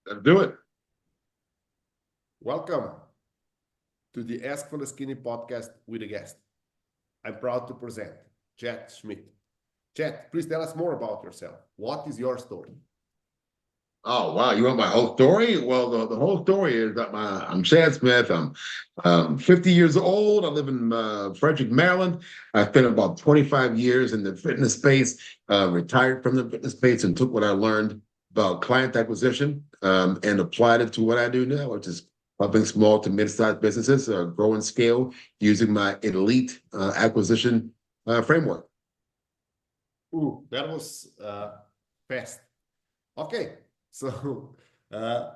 Let's do it. Welcome to the Ask Faleskini podcast with a guest. I'm proud to present Chet Schmidt. Chet, please tell us more about yourself. What is your story? Oh wow, you want my whole story? Well, the whole story is that I'm Chad Smith. I'm 50 years old. I live in Frederick, Maryland. I spent about 25 years in the fitness space. Retired from the fitness space and took what I learned about client acquisition and applied it to what I do now, which is helping small to mid-sized businesses grow and scale using my elite acquisition framework. Ooh, that was fast. Okay, so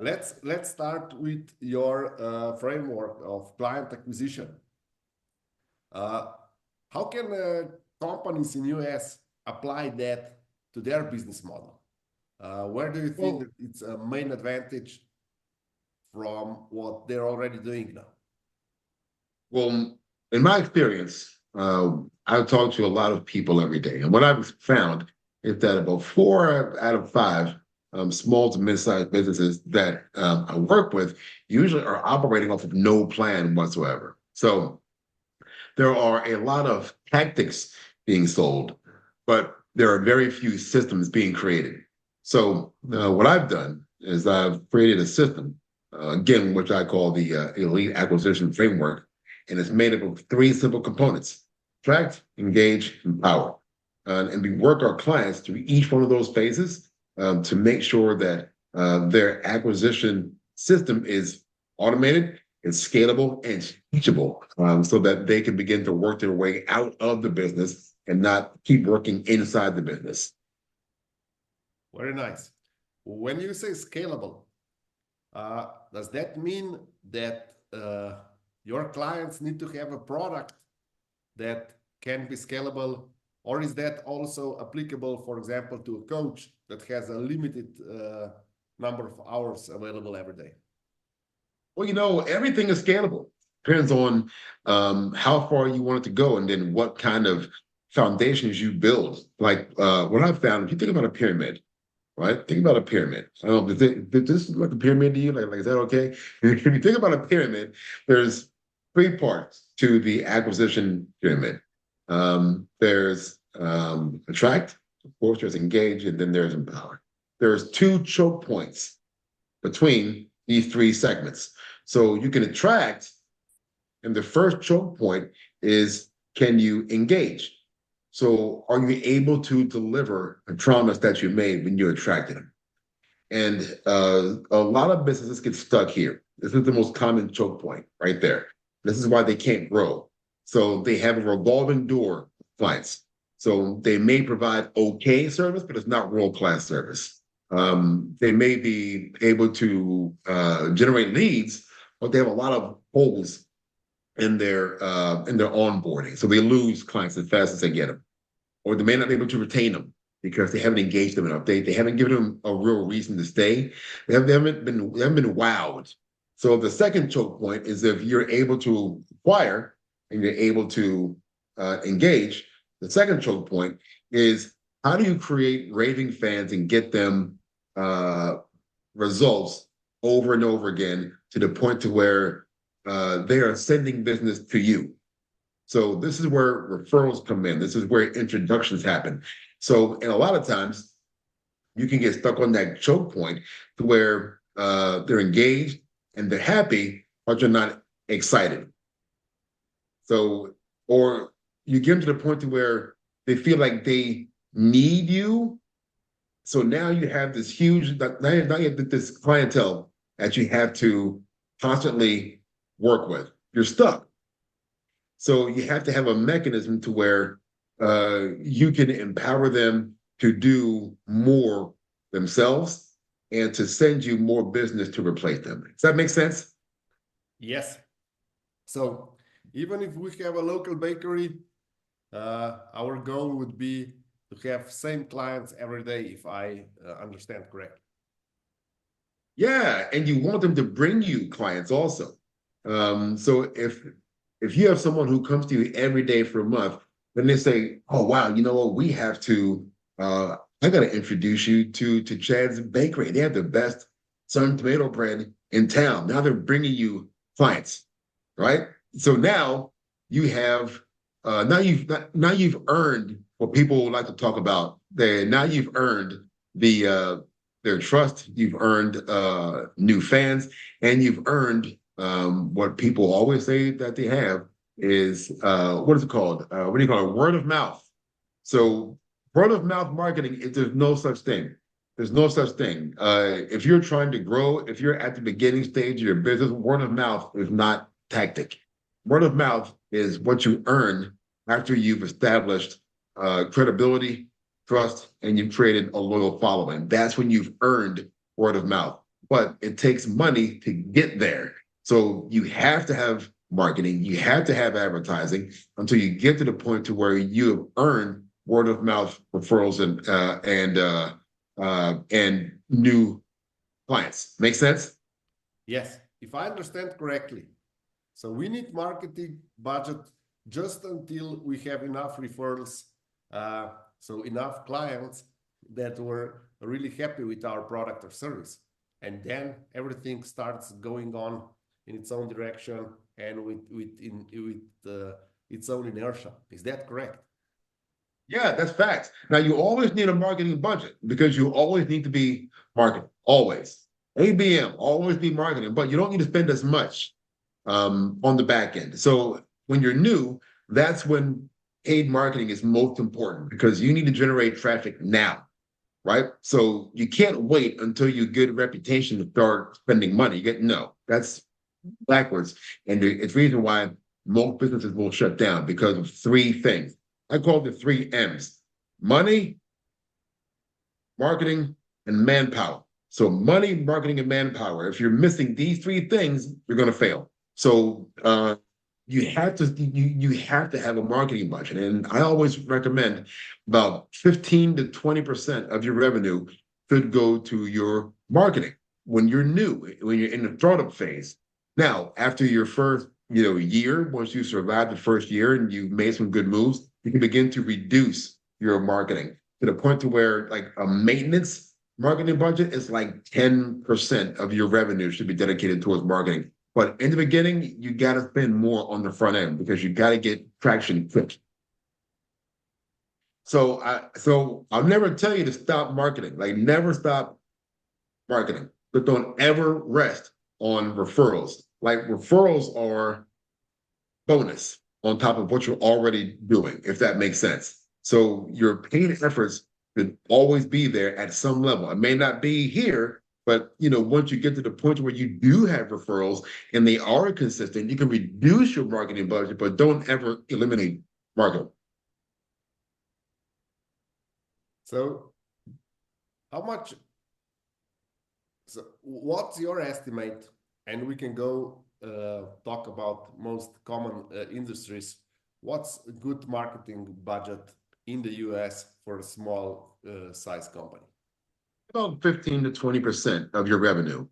let's start with your framework of client acquisition. Uh, how can companies in US apply that to their business model? Where do you think Well, that it's a main advantage from what they're already doing now? Well, in my experience, I've talked to a lot of people every day, and what I've found is that about 4 out of 5 small to mid-sized businesses that I work with usually are operating off of no plan whatsoever. So there are a lot of tactics being sold, but there are very few systems being created. So what I've done is I've created a system, again, which I call the Elite Acquisition Framework, and it's made up of 3 simple components: attract, engage, empower. And we work our clients through each one of those phases to make sure that their acquisition system is automated, it's scalable, and it's teachable, so that they can begin to work their way out of the business and not keep working inside the business. Very nice. When you say scalable, does that mean that your clients need to have a product that can be scalable, or is that also applicable, for example, to a coach that has a limited number of hours available every day? Well, everything is scalable. Depends on how far you want it to go and then what kind of foundations you build. Like what I've found, if you think about a pyramid, right? Think about a pyramid. I don't know, does this look like a pyramid to you? Like, is that okay? If you think about a pyramid, there's 3 parts to the acquisition pyramid. There's attract, of course, there's engage, and then there's empower. There's 2 choke points between these 3 segments. So you can attract, and the first choke point is, can you engage? So are you able to deliver a promise that you made when you attracted them? And a lot of businesses get stuck here. This is the most common choke point right there. This is why they can't grow. So they have a revolving door of clients. So they may provide okay service, but it's not world-class service. They may be able to generate leads, but they have a lot of holes in their onboarding. So they lose clients as fast as they get them, or they may not be able to retain them because they haven't engaged them enough. They haven't given them a real reason to stay. They haven't been wowed. So the second choke point is if you're able to acquire and you're able to engage. The second choke point is, how do you create raving fans and get them results over and over again to the point to where they are sending business to you. So this is where referrals come in. This is where introductions happen. So, and a lot of times you can get stuck on that choke point to where they're engaged and they're happy, but you're not excited. So, or you get them to the point to where they feel like they need you. So now you have this huge, now you have this clientele that you have to constantly work with. You're stuck. So you have to have a mechanism to where you can empower them to do more themselves and to send you more business to replace them. Does that make sense? Yes. So even if we have a local bakery, our goal would be to have same clients every day, if I understand correctly. Yeah, and you want them to bring you clients also. So if you have someone who comes to you every day for a month, then they say, "Oh wow, you know what? We have to. I got to introduce you to Chad's Bakery. They have the best some tomato brand in town. Now they're bringing you clients, right? So now you have now you've earned what people like to talk about. Now you've earned their trust. You've earned new fans, and you've earned what people always say that they have is what is it called? What do you call it? Word of mouth. So word of mouth marketing, there's no such thing. There's no such thing. If you're trying to grow, if you're at the beginning stage of your business, word of mouth is not tactic. Word of mouth is what you earn after you've established credibility, trust, and you've created a loyal following. That's when you've earned word of mouth. But it takes money to get there. So you have to have marketing, you have to have advertising until you get to the point to where you have earned word of mouth referrals and new clients. Make sense? Yes, if I understand correctly. So we need marketing budget just until we have enough referrals, so enough clients that were really happy with our product or service. And then everything starts going on in its own direction and with its own inertia. Is that correct? Yeah, that's facts. Now you always need a marketing budget because you always need to be marketing. Always. ABM, always be marketing, but you don't need to spend as much on the back end. So when you're new, that's when paid marketing is most important because you need to generate traffic now, right? So you can't wait until you get a reputation to start spending money. You get no, that's backwards. And it's the reason why most businesses will shut down because of three things. I call it the three M's: money, marketing, and manpower. So money, marketing, and manpower. If you're missing these three things, you're going to fail. So you have to have a marketing budget, and I always recommend about 15 to 20% of your revenue should go to your marketing when you're new, when you're in the startup phase. Now, after your first year, once you survive the first year and you've made some good moves, you can begin to reduce your marketing to the point to where like a maintenance marketing budget is like 10% of your revenue should be dedicated towards marketing. But in the beginning, you got to spend more on the front end because you got to get traction quick. So I'll never tell you to stop marketing. Like never stop marketing, but don't ever rest on referrals. Like referrals are bonus on top of what you're already doing, if that makes sense. So your paid efforts should always be there at some level. It may not be here, but once you get to the point where you do have referrals and they are consistent, you can reduce your marketing budget, but don't ever eliminate marketing. So how much, so what's your estimate? And we can go talk about most common industries. What's a good marketing budget in the US for a small size company? About 15 to 20% of your revenue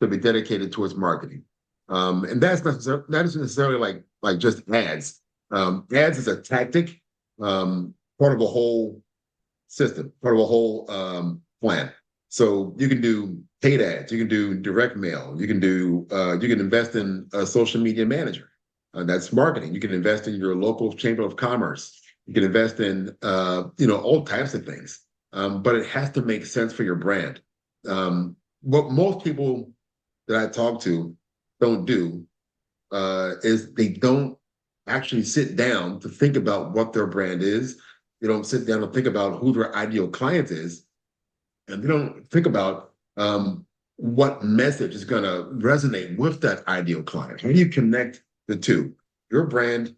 to be dedicated towards marketing. And that's not necessarily like just ads. Ads is a tactic, part of a whole system, part of a whole plan. So you can do paid ads, you can do direct mail, you can invest in a social media manager. That's marketing. You can invest in your local chamber of commerce. You can invest in all types of things. But it has to make sense for your brand. What most people that I talk to don't do is they don't actually sit down to think about what their brand is. They don't sit down and think about who their ideal client is. And they don't think about what message is going to resonate with that ideal client. How do you connect the two, your brand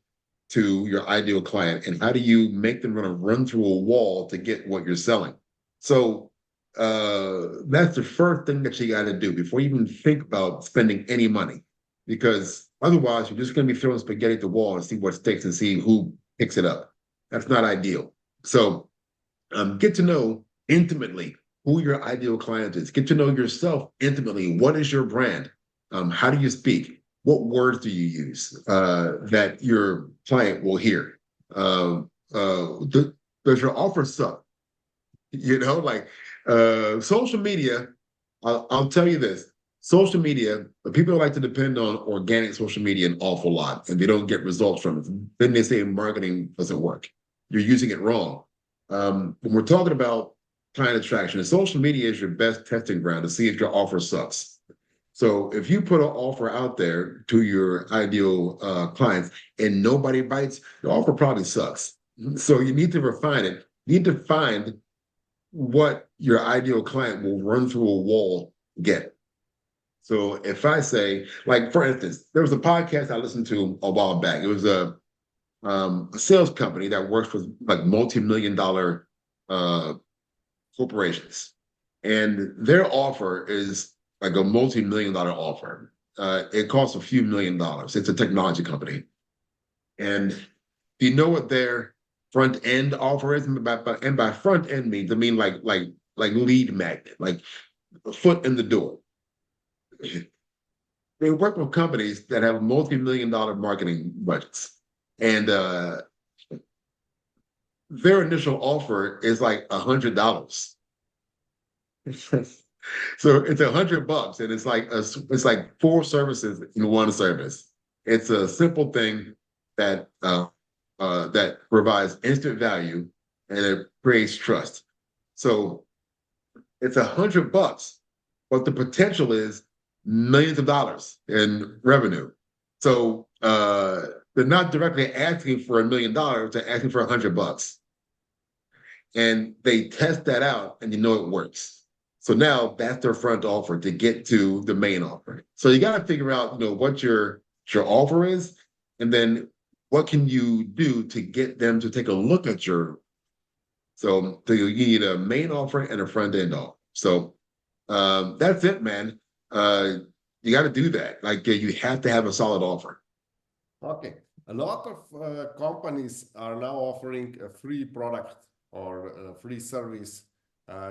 to your ideal client, and how do you make them run through a wall to get what you're selling? So that's the first thing that you got to do before you even think about spending any money, because otherwise you're just going to be throwing spaghetti at the wall and see what sticks and see who picks it up. That's not ideal. So get to know intimately who your ideal client is. Get to know yourself intimately. What is your brand? How do you speak? What words do you use that your client will hear? Does your offer suck? Like social media I'll tell you this. Social media, people like to depend on organic social media an awful lot, and they don't get results from it. Then they say marketing doesn't work. You're using it wrong. When we're talking about client attraction, social media is your best testing ground to see if your offer sucks. So if you put an offer out there to your ideal clients and nobody bites, the offer probably sucks. So you need to refine it. You need to find what your ideal client will run through a wall to get. So if I say, like for instance, there was a podcast I listened to a while back. It was a sales company that works with like multi-million dollar uh, corporations, and their offer is like a multi-million dollar offer. It costs a few $1,000,000. It's a technology company, and do you know what their front end offer is? And by front end means I mean like lead magnet, like a foot in the door. They work with companies that have multi-million dollar marketing budgets, and their initial offer is like $100. So it's $100, and it's like four services in one service. It's a simple thing that that provides instant value and it creates trust. So it's $100, but the potential is millions of dollars in revenue. So they're not directly asking for $1,000,000; they're asking for $100, and they test that out, and you know it works. So now that's their front offer to get to the main offer. So you got to figure out, what your offer is, and then what can you do to get them to take a look at your. So you need a main offer and a front end offer. So that's it, man. You got to do that. Like you have to have a solid offer. Okay. A lot of companies are now offering a free product or a free service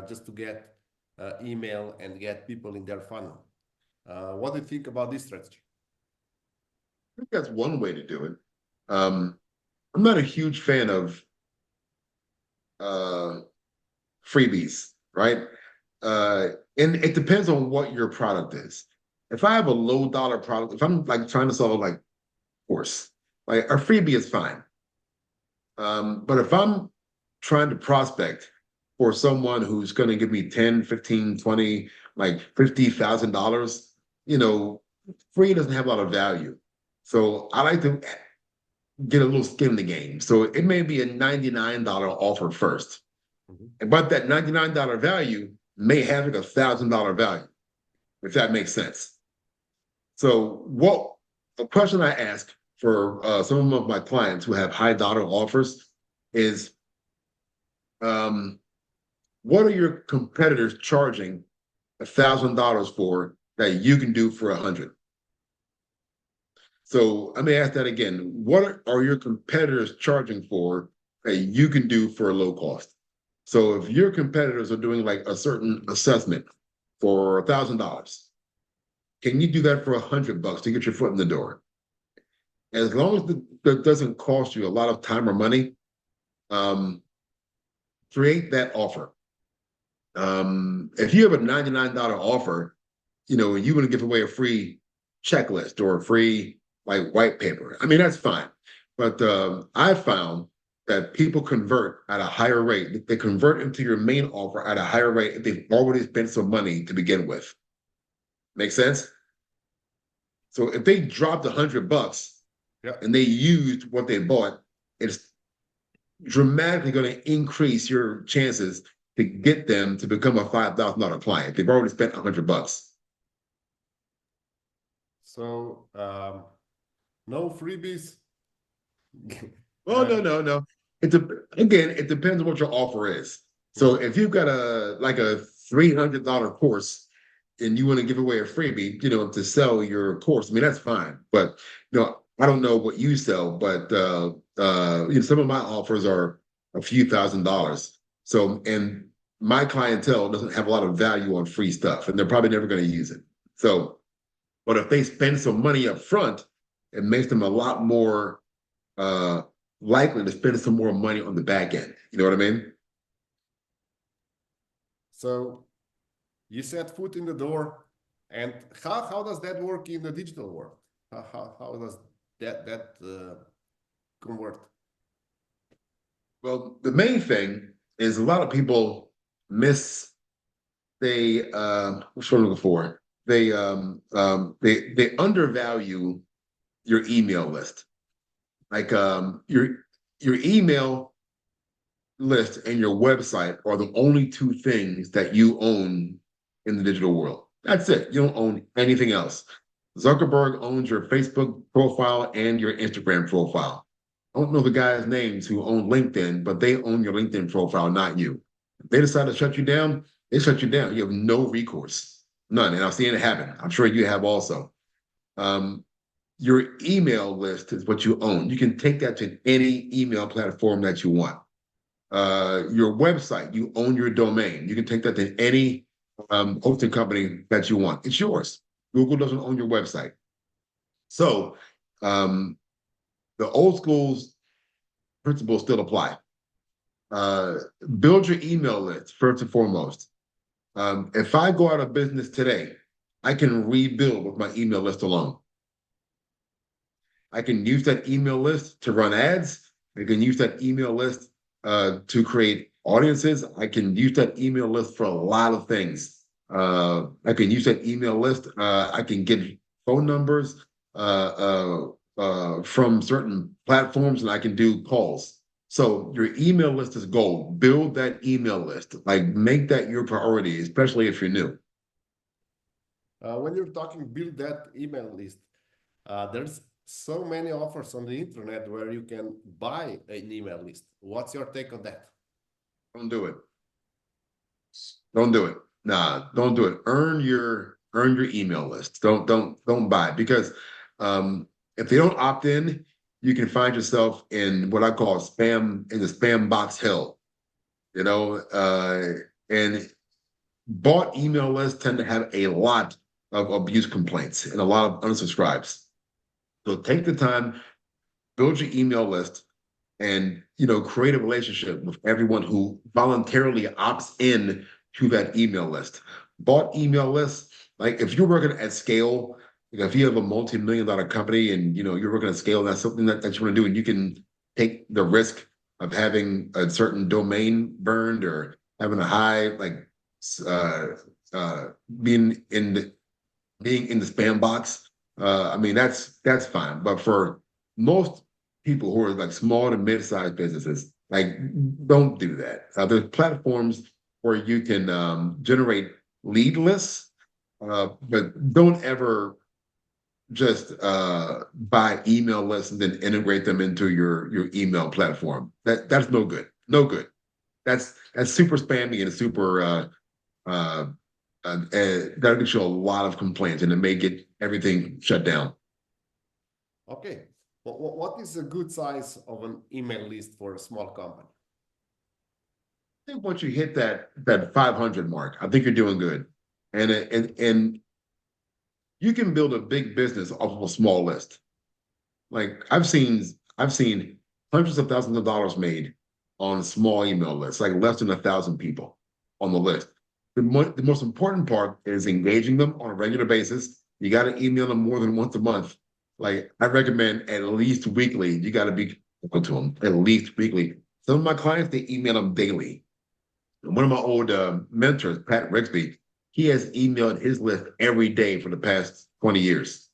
just to get email and get people in their funnel. What do you think about this strategy? I think that's one way to do it. Um, I'm not a huge fan of uh, freebies, right? And it depends on what your product is. If I have a low dollar product, if I'm like trying to sell like course, like a freebie is fine. But if I'm trying to prospect for someone who's going to give me 10, 15, 20, like $50,000, free doesn't have a lot of value. So I like to get a little skin in the game. So it may be a $99 offer first. Mhm. But that $99 value may have like $1,000 value, if that makes sense. So what a question I ask for some of my clients who have high dollar offers is um, what are your competitors charging $1,000 for that you can do for 100? So let me ask that again. What are your competitors charging for that you can do for a low cost? So if your competitors are doing like a certain assessment for $1,000, can you do that for $100 to get your foot in the door? As long as that doesn't cost you a lot of time or money, um, create that offer. If you have a $99 offer, and you want to give away a free checklist or a free like white paper, I mean, that's fine. But I found that people convert at a higher rate. They convert into your main offer at a higher rate if they've already spent some money to begin with. Make sense? So if they dropped $100 Yeah. and they used what they bought, it's dramatically going to increase your chances to get them to become a $5,000 client. They've already spent $100. So no freebies. Oh, no, no, no. Again, it depends on what your offer is. So Mhm. if you've got a $300 course and you want to give away a freebie, to sell your course, I mean that's fine. But I don't know what you sell, but some of my offers are a few $1,000s. So and my clientele doesn't have a lot of value on free stuff, and they're probably never going to use it. So, but if they spend some money up front, it makes them a lot more uh, likely to spend some more money on the back end. You know what I mean? So you set foot in the door. And how does that work in the digital world? How does that convert? Well, the main thing is a lot of people miss what's what I'm looking for? They undervalue your email list. Like your email list and your website are the only two things that you own in the digital world. That's it. You don't own anything else. Zuckerberg owns your Facebook profile and your Instagram profile. I don't know the guys' names who own LinkedIn, but they own your LinkedIn profile, not you. If they decide to shut you down, they shut you down. You have no recourse, none. And I've seen it happen. I'm sure you have also. Um, your email list is what you own. You can take that to any email platform that you want. Your website, you own your domain. You can take that to any hosting company that you want. It's yours. Google doesn't own your website. So um, the old school's principles still apply. Build your email list first and foremost. If I go out of business today, I can rebuild with my email list alone. I can use that email list to run ads. I can use that email list to create audiences. I can use that email list for a lot of things. I can use that email list. I can get phone numbers from certain platforms, and I can do calls. So your email list is gold. Build that email list. Like make that your priority, especially if you're new. When you're talking build that email list, there's so many offers on the internet where you can buy an email list. What's your take on that? Don't do it. Don't do it. Nah, don't do it. Earn your email list. Don't buy it because if they don't opt in, you can find yourself in what I call spam in the spam box hell. You know, and bought email lists tend to have a lot of abuse complaints and a lot of unsubscribes. So take the time, build your email list, and create a relationship with everyone who voluntarily opts in to that email list. Bought email lists, like if you're working at scale, if you have a multi-million-dollar company and you're working at scale, and that's something that you want to do, and you can take the risk of having a certain domain burned or having a high uh, uh, being in the being in the spam box. I mean, that's fine. But for most people who are like small to mid-sized businesses, like don't do that. There's platforms where you can generate lead lists, but don't ever just buy email lists and then integrate them into your email platform. That's no good. No good. That's super spammy and super uh, that'll get you a lot of complaints and it may get everything shut down. Okay. What is a good size of an email list for a small company? I think once you hit that 500 mark, I think you're doing good. And you can build a big business off of a small list. Like I've seen hundreds of thousands of dollars made on small email lists, like less than 1,000 people on the list. The most important part is engaging them on a regular basis. You got to email them more than once a month. Like I recommend at least weekly. You got to be equal to them at least weekly. Some of my clients, they email them daily. One of my old mentors, Pat Rigsby, he has emailed his list every day for the past 20 years.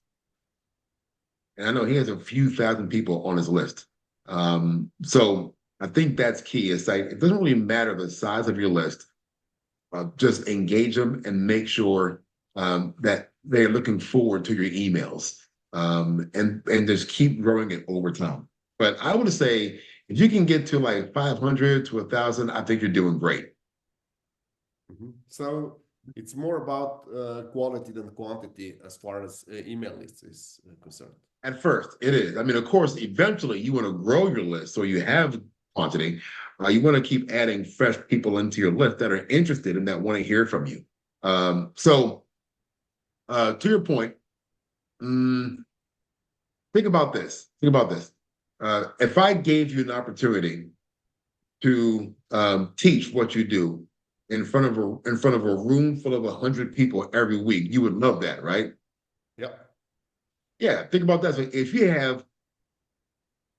And I know he has a few thousand people on his list. So I think that's key. It's like it doesn't really matter the size of your list. Just engage them and make sure that they're looking forward to your emails, and just keep growing it over time. But I would say if you can get to like 500 to 1,000, I think you're doing great. So it's more about quality than quantity as far as email lists is concerned. At first, it is. I mean, of course, eventually you want to grow your list so you have quantity. You want to keep adding fresh people into your list that are interested and that want to hear from you. So, to your point, mm, think about this. Think about this. If I gave you an opportunity to teach what you do in front of a room full of 100 people every week. You would love that, right? Yep. Yeah, think about that. So if you have,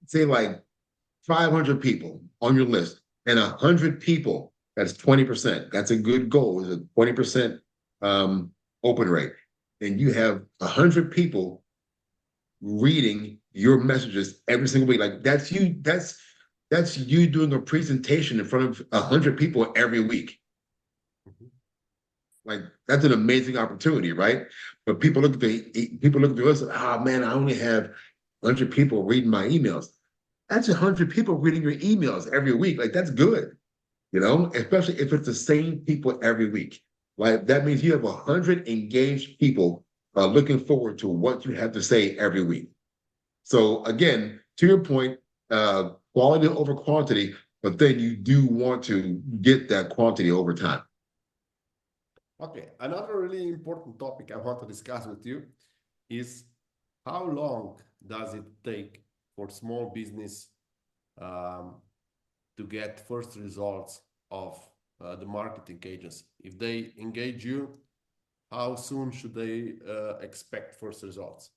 say, like 500 people on your list and 100 people, that's 20%. That's a good goal, is a 20% open rate. And you have 100 people reading your messages every single week. Like that's you doing a presentation in front of 100 people every week. Mhm. Like that's an amazing opportunity, right? But people look at the list. Ah, man, I only have 100 people reading my emails. That's 100 people reading your emails every week. Like that's good, especially if it's the same people every week. Like that means you have 100 engaged people looking forward to what you have to say every week. So again, to your point, quality over quantity, but then you do want to get that quantity over time. Okay, another really important topic I want to discuss with you is how long does it take for small business um, to get first results of the marketing agents? If they engage you, how soon should they expect first results?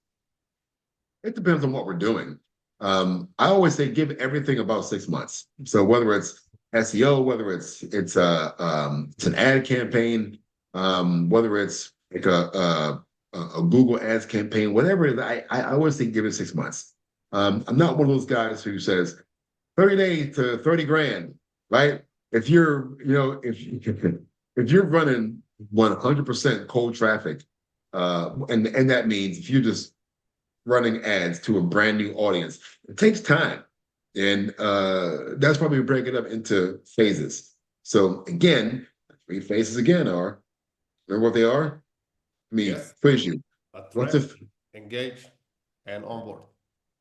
It depends on what we're doing. I always say give everything about 6 months. So whether it's SEO, whether it's an ad campaign, whether it's like a Google Ads campaign, whatever it is, I always say give it 6 months. I'm not one of those guys who says 30 days to 30 grand, right? If you're, if you're running 100% cold traffic, and that means if you just running ads to a brand new audience. It takes time. And that's why we break it up into phases. So again, 3 phases again are, remember what they are? Let me Yes, quiz you. What's attract, if engage, and onboard.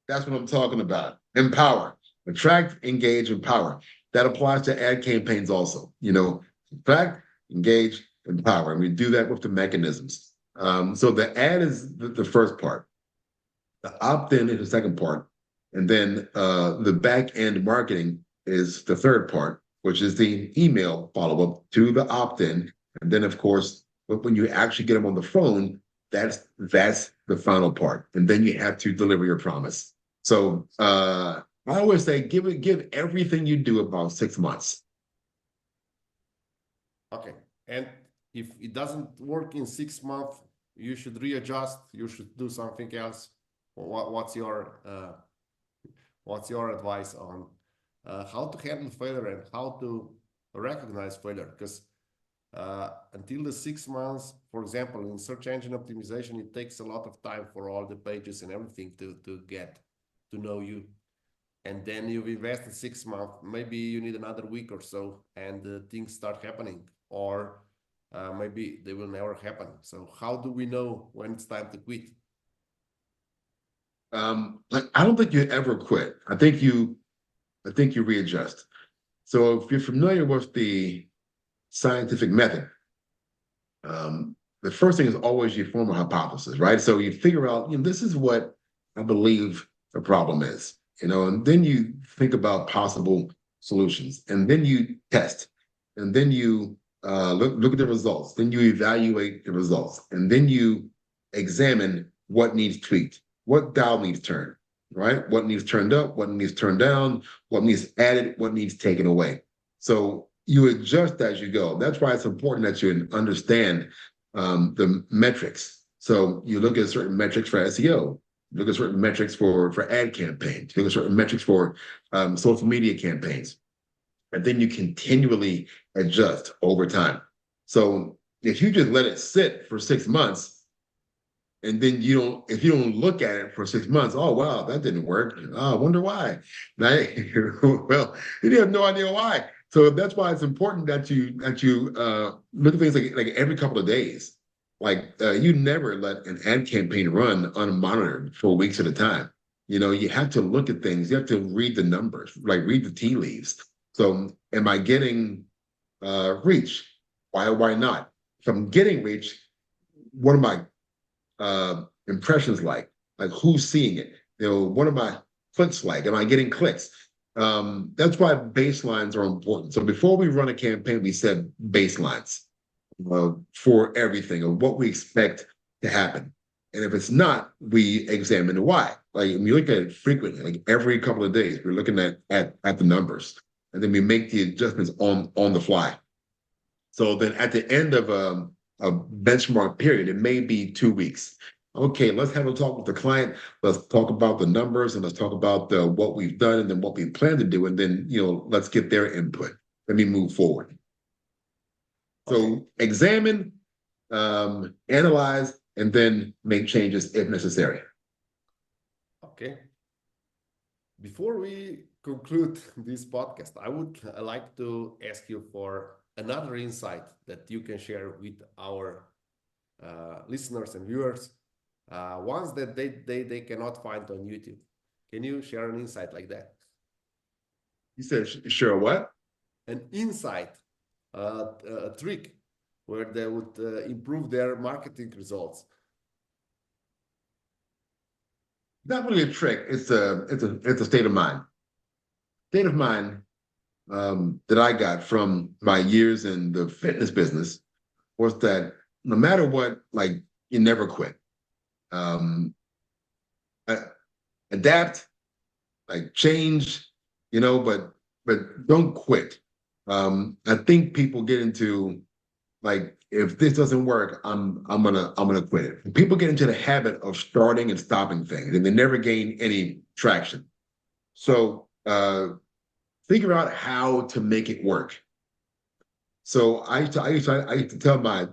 that's what I'm talking about? Empower, attract, engage, empower. That applies to ad campaigns also. Attract, engage, empower. And we do that with the mechanisms. So the ad is the first part. The opt-in is the second part. And then the back end marketing is the third part, which is the email follow-up to the opt-in. And then, of course, when you actually get them on the phone, that's the final part. And then you have to deliver your promise. So I always say give everything you do about 6 months. Okay, and if it doesn't work in 6 months, you should readjust. You should do something else. What's your advice on how to handle failure and how to recognize failure? Because until the 6 months, for example, in search engine optimization, it takes a lot of time for all the pages and everything to get to know you. And then you've invested 6 months, maybe you need another week or so, and things start happening, or maybe they will never happen. So how do we know when it's time to quit? Like I don't think you ever quit. I think you readjust. So if you're familiar with the scientific method, the first thing is always you form a hypothesis, right? So you figure out, this is what I believe the problem is, and then you think about possible solutions, and then you test, and then you look at the results, then you evaluate the results, and then you examine what needs tweaked, what dial needs turned, right? What needs turned up, what needs turned down, what needs added, what needs taken away. So you adjust as you go. That's why it's important that you understand the metrics. So you look at certain metrics for SEO, you look at certain metrics for ad campaigns, you look at certain metrics for social media campaigns, and then you continually adjust over time. So if you just let it sit for 6 months, and then if you don't look at it for 6 months, oh wow, that didn't work. Oh, I wonder why. Now, well, you have no idea why. So that's why it's important that you look at things like every couple of days. Like you never let an ad campaign run unmonitored for weeks at a time. You have to look at things. You have to read the numbers, like read the tea leaves. So, am I getting reach? Why not? If I'm getting reach, what am I impressions like? Like who's seeing it? What are my clicks like? Am I getting clicks? That's why baselines are important. So before we run a campaign, we set baselines for everything of what we expect to happen. And if it's not, we examine why. Like we look at it frequently, like every couple of days, we're looking at the numbers, and then we make the adjustments on the fly. So then at the end of a benchmark period, it may be 2 weeks. Okay, let's have a talk with the client. Let's talk about the numbers and let's talk about what we've done and then what we plan to do. And then, let's get their input. Let me move forward. Okay. So examine, analyze, and then make changes if necessary. Okay. Before we conclude this podcast, I would like to ask you for another insight that you can share with our listeners and viewers, ones that they cannot find on YouTube. Can you share an insight like that? You said, sure, what? An insight, a trick where they would improve their marketing results. Not really a trick. It's a state of mind. State of mind that I got from my years in the fitness business was that no matter what, like you never quit. Um, adapt, like change, but don't quit. I think people get into like if this doesn't work, I'm gonna quit it. And people get into the habit of starting and stopping things, and they never gain any traction. So figure out how to make it work. So I used to tell my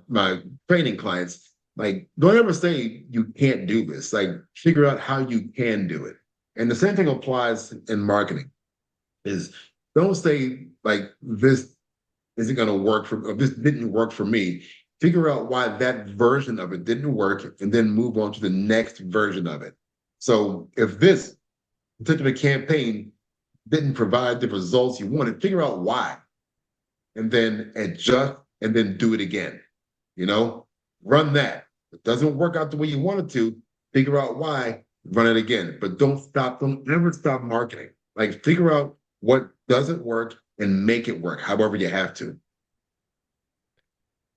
training clients, like, don't ever say you can't do this. Like, figure out how you can do it. And the same thing applies in marketing. Is don't say like this isn't going to work for, or this didn't work for me. Figure out why that version of it didn't work, and then move on to the next version of it. So if this particular campaign didn't provide the results you wanted, figure out why and then adjust and then do it again. You know, run that. If it doesn't work out the way you wanted to, figure out why, run it again. But don't stop, don't ever stop marketing. Like figure out what doesn't work and make it work, however you have to.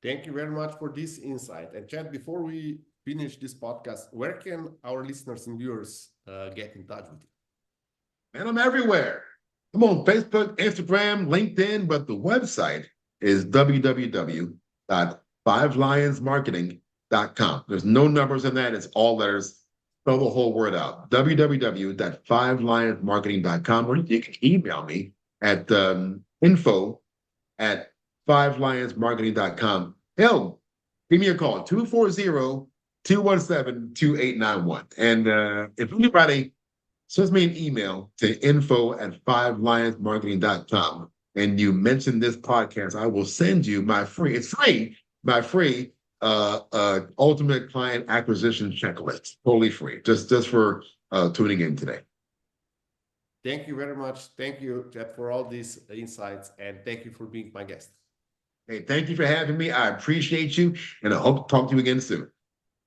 Thank you very much for this insight. And Chad, before we finish this podcast, where can our listeners and viewers get in touch with you? And I'm everywhere. I'm on Facebook, Instagram, LinkedIn, but the website is www.fivelionsmarketing.com. There's no numbers in that. It's all letters. Spell the whole word out. www.fivelionsmarketing.com, or you can email me at info@fivelionsmarketing.com. Hell, give me a call, 240-217-2891. And if anybody send me an email to info@fivelionsmarketing.com and you mention this podcast, I will send you my free ultimate client acquisition checklist, totally free, just for tuning in today. Thank you very much. Thank you, Chad, for all these insights, and thank you for being my guest. Hey, thank you for having me. I appreciate you, and I hope to talk to you again soon.